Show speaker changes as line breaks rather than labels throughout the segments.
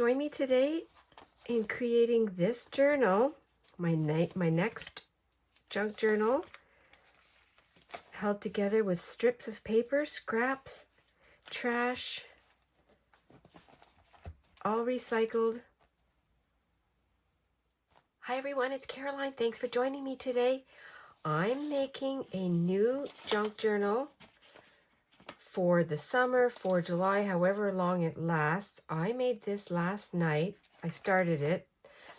join me today in creating this journal, my next junk journal, held together with strips of paper, scraps, trash, all recycled. Hi everyone, it's Caroline. Thanks for joining me today. I'm making a new junk journal for the summer, for July, however long it lasts. I made this last night. I started it.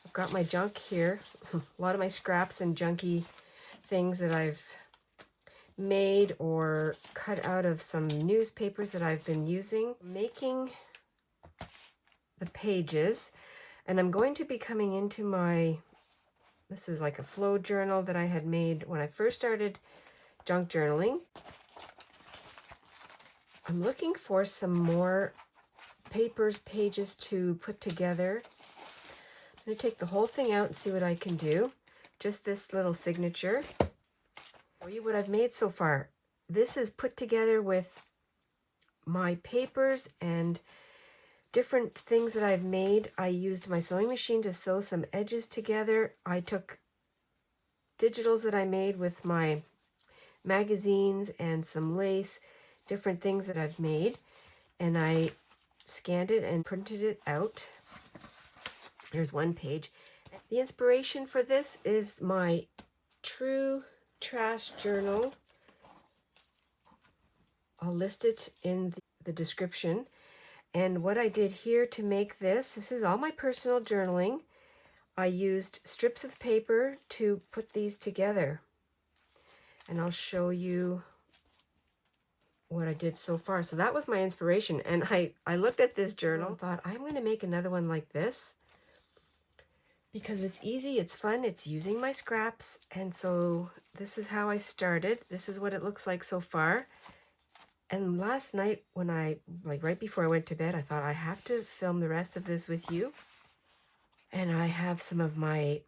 I've got my junk here, a lot of my scraps and junky things that I've made or cut out of some newspapers that I've been using. Making the pages, and I'm going to be coming into this is like a flow journal that I had made when I first started junk journaling. I'm looking for some more pages to put together. I'm going to take the whole thing out and see what I can do. Just this little signature. Show you what I've made so far. This is put together with my papers and different things that I've made. I used my sewing machine to sew some edges together. I took digitals that I made with my magazines and some lace, different things that I've made, and I scanned it and printed it out. There's one page. The inspiration for this is my True Trash Journal. I'll list it in the description. And what I did here to make this is all my personal journaling. I used strips of paper to put these together. And I'll show you what I did so far. So that was my inspiration. And I looked at this journal and thought, I'm going to make another one like this because it's easy, it's fun, it's using my scraps. And so this is how I started. This is what it looks like so far. And last night when right before I went to bed, I thought I have to film the rest of this with you. And I have some of my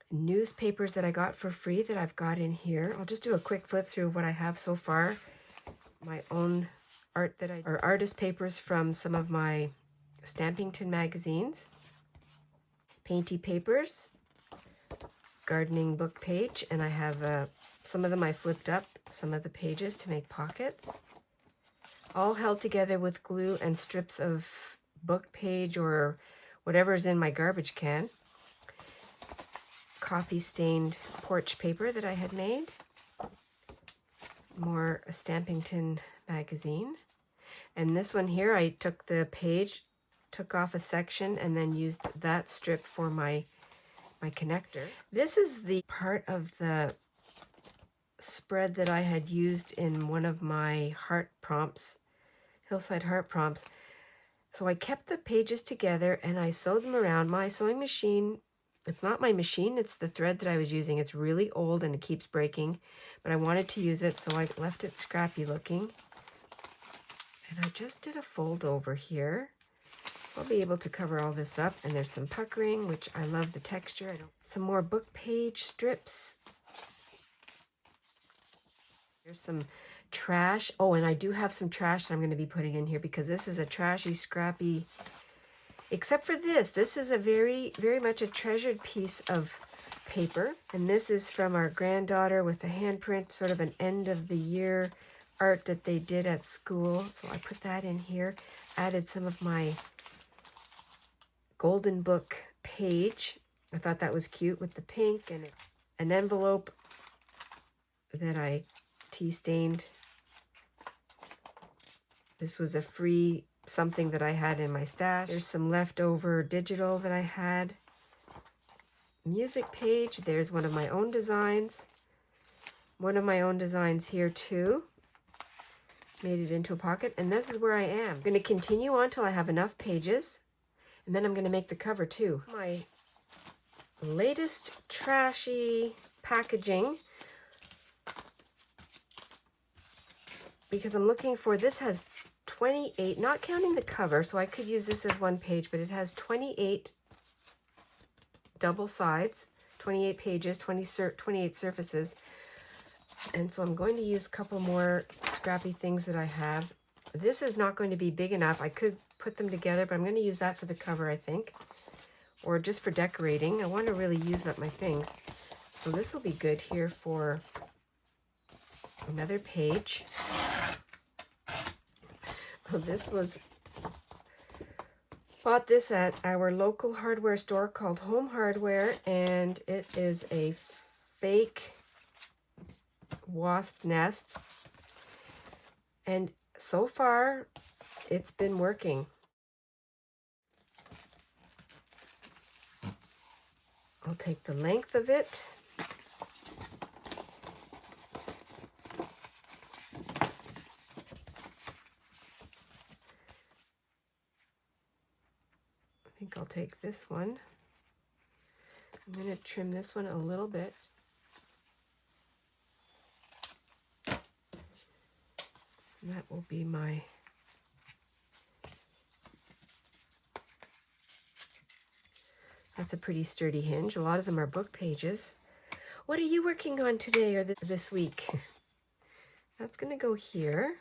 newspapers that I got for free that I've got in here. I'll just do a quick flip through of what I have so far. My own artist papers from some of my Stampington magazines. Painty papers. Gardening book page. And I have some of them I flipped up, some of the pages to make pockets. All held together with glue and strips of book page or whatever's in my garbage can. Coffee stained porch paper that I had made. More a Stampington magazine. And this one here, I took the page, took off a section, and then used that strip for my connector. This is the part of the spread that I had used in one of my heart prompts, Hillside heart prompts. So I kept the pages together and I sewed them around. My sewing machine, it's not my machine, it's the thread that I was using. It's really old and it keeps breaking, but I wanted to use it, so I left it scrappy looking. And I just did a fold over here. I'll be able to cover all this up, and there's some puckering, which I love the texture. Some more book page strips. There's some trash. Oh, and I do have some trash that I'm going to be putting in here because this is a trashy, scrappy, except for this. This is a very, very much a treasured piece of paper. And this is from our granddaughter with a handprint, sort of an end of the year art that they did at school. So I put that in here, added some of my golden book page. I thought that was cute with the pink, and an envelope that I tea stained. This was a free something that I had in my stash. There's some leftover digital that I had. Music page. There's one of my own designs. One of my own designs here too. Made it into a pocket, and this is where I am. I'm going to continue on till I have enough pages, and then I'm going to make the cover too. My latest trashy packaging, because I'm looking for, this has 28, not counting the cover, so I could use this as one page, but it has 28 double sides, 28 pages, 28 surfaces. And so I'm going to use a couple more scrappy things that I have. This is not going to be big enough. I could put them together, but I'm going to use that for the cover, I think, or just for decorating. I want to really use up my things. So this will be good here for another page. Oh, this was, bought this at our local hardware store called Home Hardware, and it is a fake wasp nest. And so far, it's been working. I'll take the length of it. I think I'll take this one. I'm going to trim this one a little bit. And that will be my That's a pretty sturdy hinge. A lot of them are book pages. What are you working on today or this week? That's going to go here.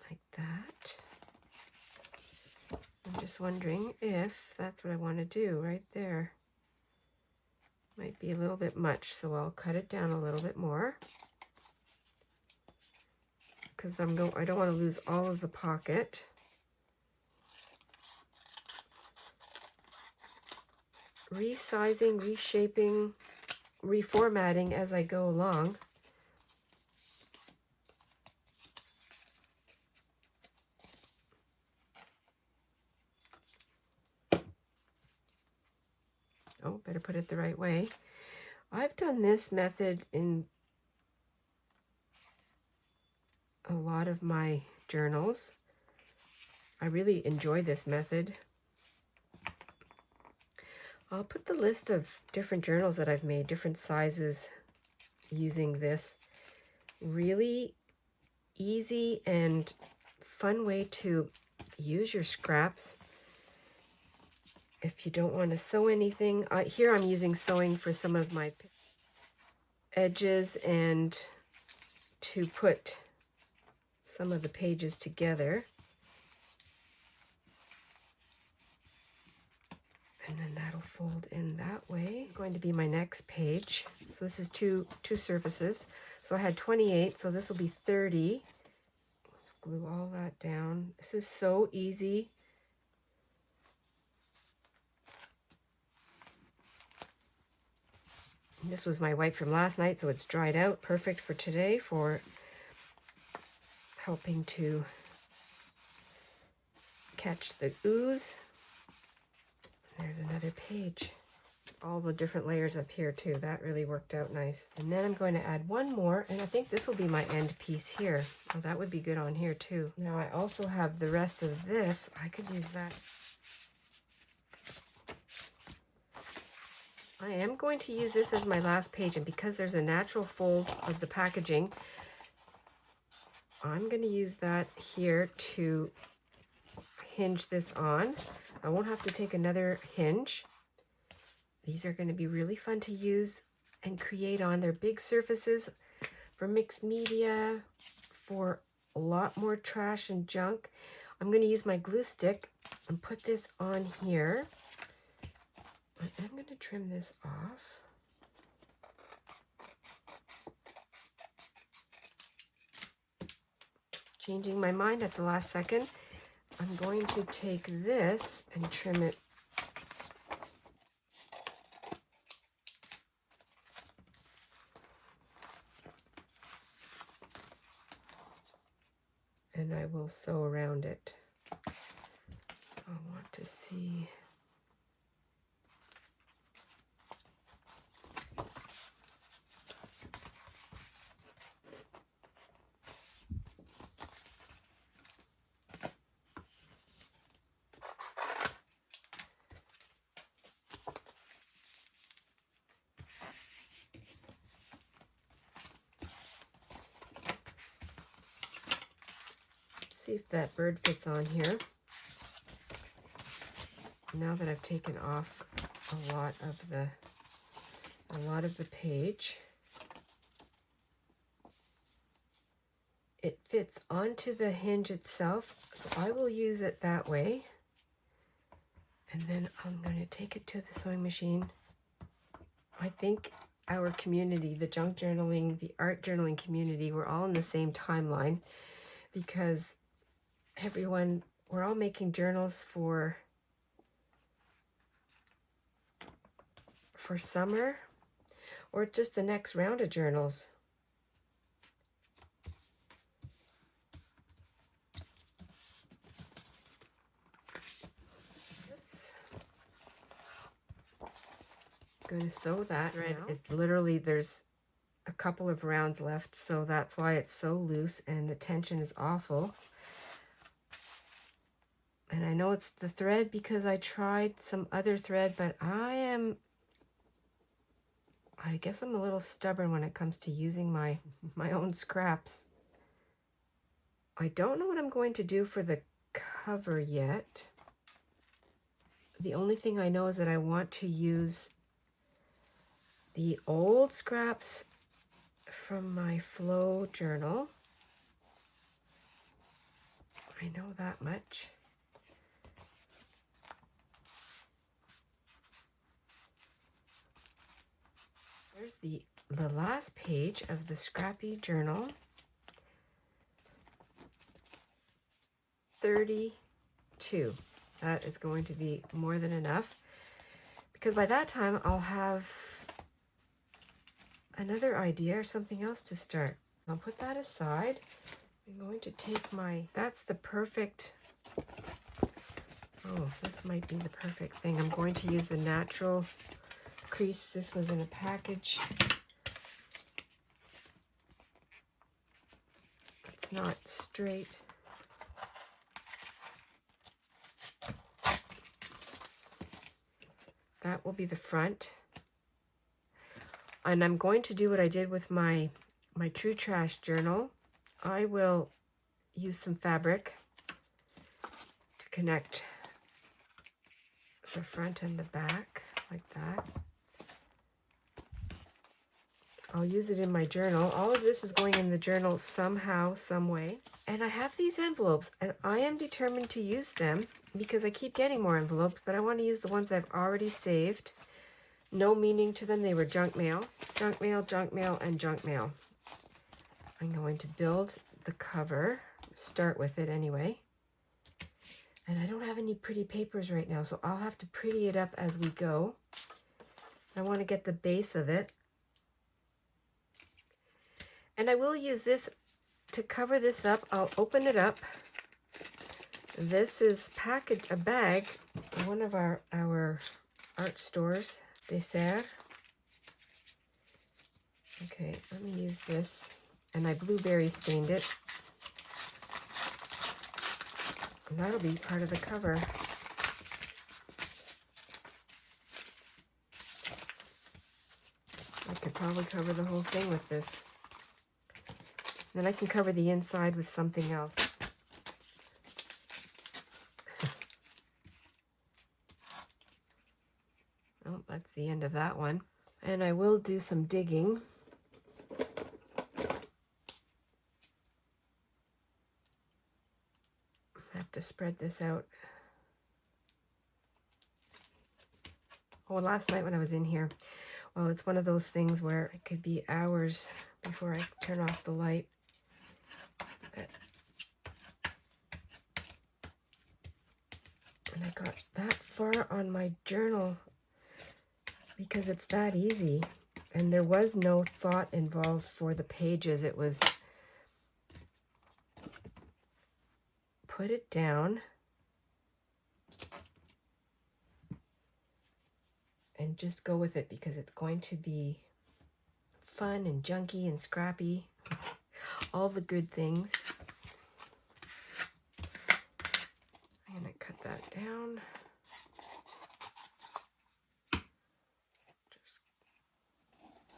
Like that. I'm just wondering if that's what I want to do right there. Might be a little bit much, so I'll cut it down a little bit more. Because I don't want to lose all of the pocket. Resizing, reshaping, reformatting as I go along. Oh, better put it the right way. I've done this method in a lot of my journals. I really enjoy this method. I'll put the list of different journals that I've made, different sizes, using this. Really easy and fun way to use your scraps if you don't want to sew anything. Here I'm using sewing for some of my edges and to put some of the pages together. And then that'll fold in that way. Going to be my next page. So this is two surfaces. So I had 28, so this will be 30. Let's glue all that down. This is so easy. This was my white from last night, so it's dried out. Perfect for today for helping to catch the ooze. There's another page. All the different layers up here too. That really worked out nice. And then I'm going to add one more, and I think this will be my end piece here. Oh, that would be good on here too. Now I also have the rest of this. I could use that. I am going to use this as my last page, and because there's a natural fold of the packaging, I'm going to use that here to hinge this on. I won't have to take another hinge. These are going to be really fun to use and create on. They're big surfaces for mixed media, for a lot more trash and junk. I'm going to use my glue stick and put this on here. I am going to trim this off. Changing my mind at the last second. I'm going to take this and trim it. And I will sew around it. So I want to see. See if that bird fits on here. Now that I've taken off a lot of the page, it fits onto the hinge itself, so I will use it that way. And then I'm going to take it to the sewing machine. I think our community, the junk journaling, the art journaling community, we're all in the same timeline, because we're all making journals for summer, or just the next round of journals. Going to sew that thread. It's literally, there's a couple of rounds left, so that's why it's so loose and the tension is awful. And I know it's the thread because I tried some other thread, but I guess I'm a little stubborn when it comes to using my own scraps. I don't know what I'm going to do for the cover yet. The only thing I know is that I want to use the old scraps from my flow journal. I know that much. There's the last page of the Scrappy journal. 32. That is going to be more than enough, because by that time I'll have another idea or something else to start. I'll put that aside. I'm going to take that's the perfect, this might be the perfect thing. I'm going to use the natural crease. This was in a package. It's not straight. That will be the front. And I'm going to do what I did with my True Trash journal. I will use some fabric to connect the front and the back like that. I'll use it in my journal. All of this is going in the journal somehow, some way. And I have these envelopes, and I am determined to use them because I keep getting more envelopes, but I want to use the ones I've already saved. No meaning to them. They were junk mail, junk mail, junk mail, and junk mail. I'm going to build the cover, start with it anyway. And I don't have any pretty papers right now, so I'll have to pretty it up as we go. I want to get the base of it. And I will use this to cover this up. I'll open it up. This is a bag, one of our art stores, Dessert. Okay, let me use this. And I blueberry stained it. And that'll be part of the cover. I could probably cover the whole thing with this. Then I can cover the inside with something else. Oh, that's the end of that one. And I will do some digging. I have to spread this out. Oh, last night when I was in here, well, it's one of those things where it could be hours before I turn off the light. And I got that far on my journal because it's that easy. And there was no thought involved for the pages. It was put it down and just go with it because it's going to be fun and junky and scrappy. All the good things. I'm going to cut that down. Just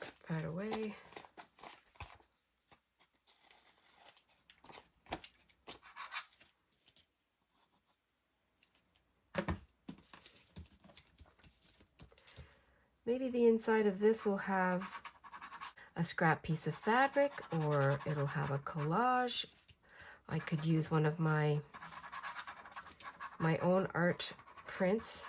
cut that away. Maybe the inside of this will have a scrap piece of fabric, or it'll have a collage I could use one of my own art prints.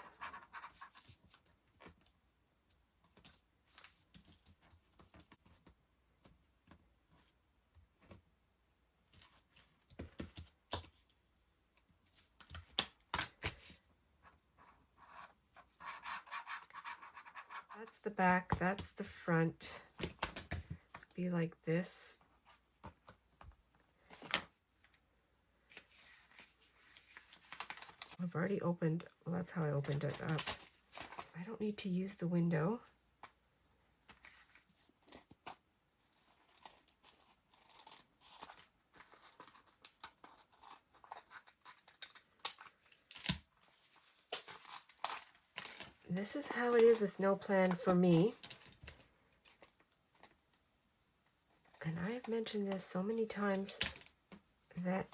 That's the back, that's the front. Be like this. I've already opened, well, that's how I opened it up. I don't need to use the window. This is how it is with no plan for me. And I have mentioned this so many times that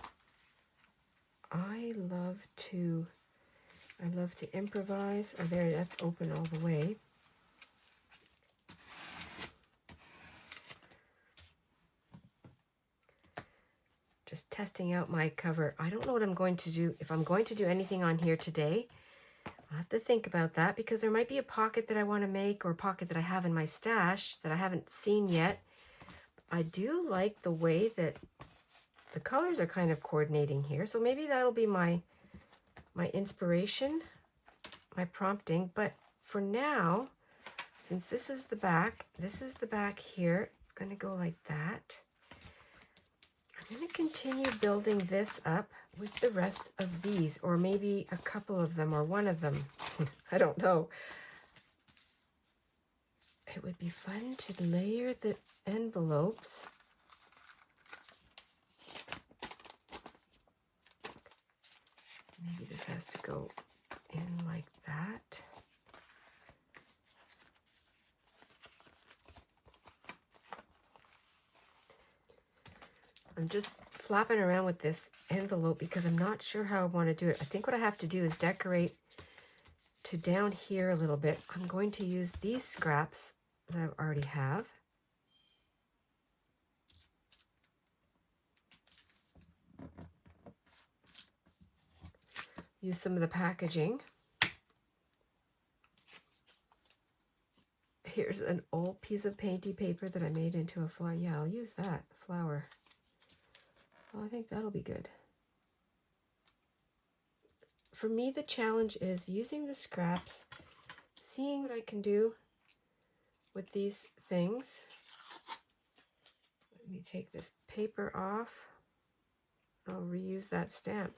I love to improvise. Oh, there, that's open all the way. Just testing out my cover. I don't know what I'm going to do. If I'm going to do anything on here today, I'll have to think about that, because there might be a pocket that I want to make, or a pocket that I have in my stash that I haven't seen yet. I do like the way that the colors are kind of coordinating here, so maybe that'll be my inspiration, my prompting. But for now, since this is the back here, it's going to go like that. I'm going to continue building this up with the rest of these, or maybe a couple of them, or one of them. I don't know. It would be fun to layer the envelopes. Maybe this has to go in like that. I'm just flopping around with this envelope because I'm not sure how I want to do it. I think what I have to do is decorate to down here a little bit. I'm going to use these scraps that I already have. Use some of the packaging. Here's an old piece of painty paper that I made into a flower. Yeah, I'll use that flower. Well, I think that'll be good. For me, the challenge is using the scraps, seeing what I can do with these things. Let me take this paper off. I'll reuse that stamp.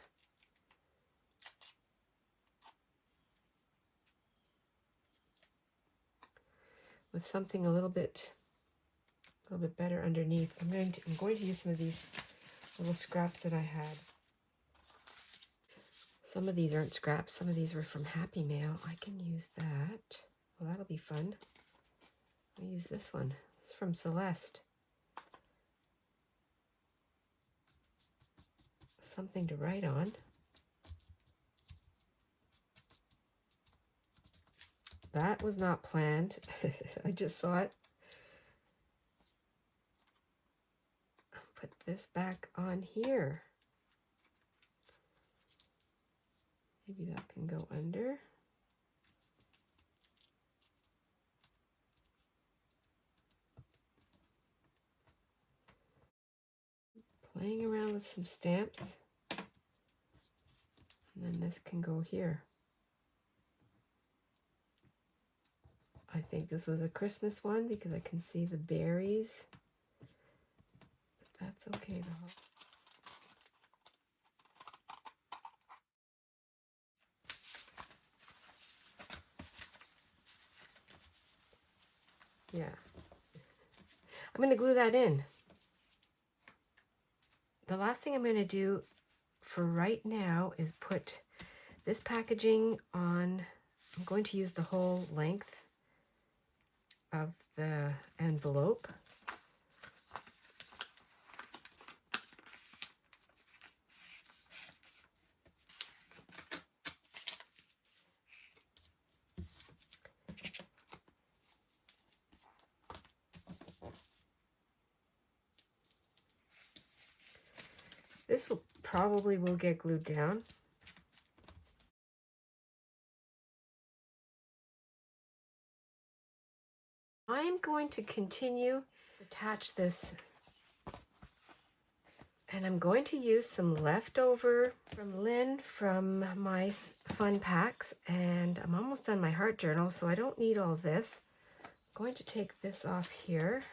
With something a little bit better underneath. I'm going to use some of these little scraps that I had. Some of these aren't scraps. Some of these were from Happy Mail. I can use that. Well, that'll be fun. I'll use this one. It's from Celeste. Something to write on. That was not planned. I just saw it. I'll put this back on here. Maybe that can go under. Playing around with some stamps. And then this can go here. I think this was a Christmas one because I can see the berries. But that's okay though. Yeah. I'm going to glue that in. The last thing I'm going to do for right now is put this packaging on. I'm going to use the whole length of the envelope. This will probably get glued down. I'm going to continue to attach this, and I'm going to use some leftover from Lynn from my fun packs, and I'm almost done my heart journal, so I don't need all this. I'm going to take this off here.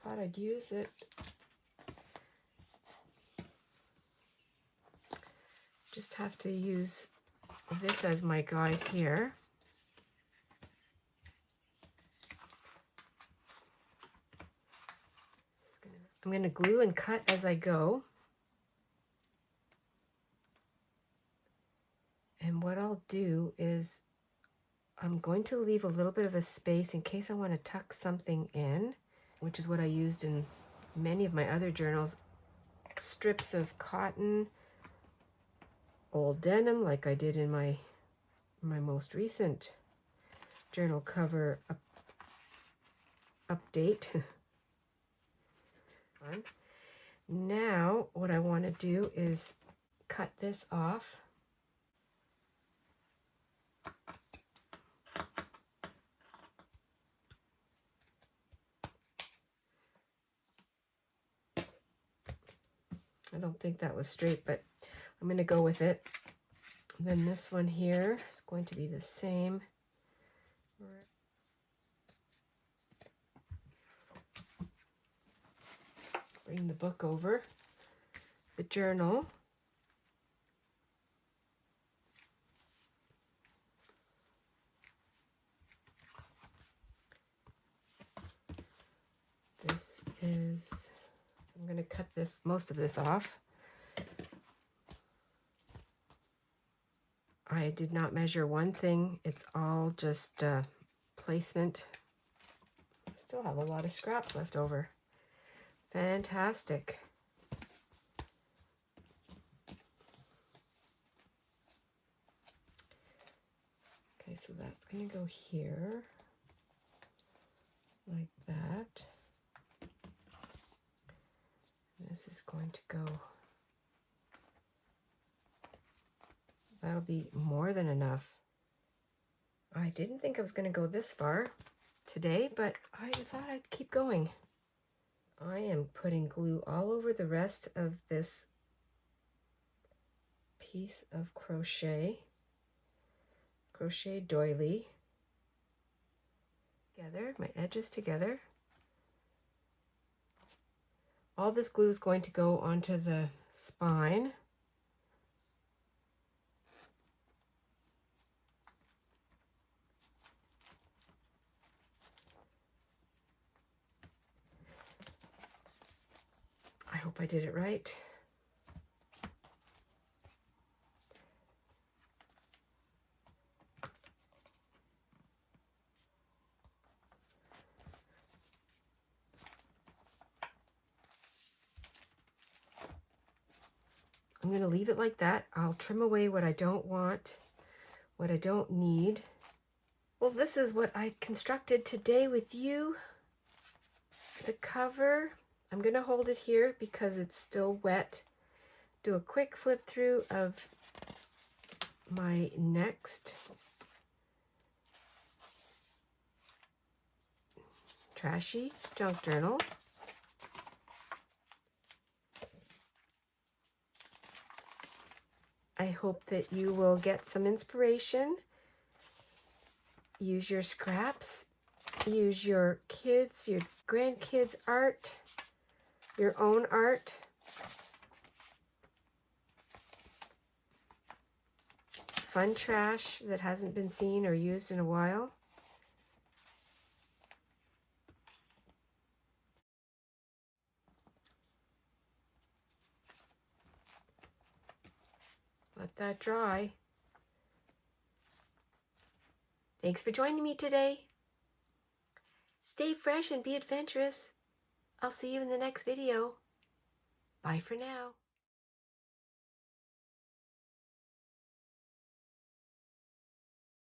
Thought I'd use it. Just have to use this as my guide here. I'm going to glue and cut as I go. And what I'll do is I'm going to leave a little bit of a space in case I want to tuck something in, which is what I used in many of my other journals. Strips of cotton, old denim, like I did in my most recent journal cover update. Now what I want to do is cut this off. I don't think that was straight, but I'm going to go with it. Then this one here is going to be the same. Bring the book over, the journal. This is, I'm going to cut most of this off. I did not measure one thing. It's all just placement. I still have a lot of scraps left over. Fantastic. Okay, so that's going to go here, like that. This is going to go, that'll be more than enough. I didn't think I was going to go this far today, but I thought I'd keep going. I am putting glue all over the rest of this piece of crochet doily. Together, my edges together. All this glue is going to go onto the spine. I hope I did it right. I'm going to leave it like that. I'll trim away what I don't want, what I don't need. Well, this is what I constructed today with you. The cover, I'm going to hold it here because it's still wet. Do a quick flip through of my next trashy junk journal. I hope that you will get some inspiration. Use your scraps. Use your kids, your grandkids' art, your own art. Fun trash that hasn't been seen or used in a while. Let that dry. Thanks for joining me today. Stay fresh and be adventurous. I'll see you in the next video. Bye for now.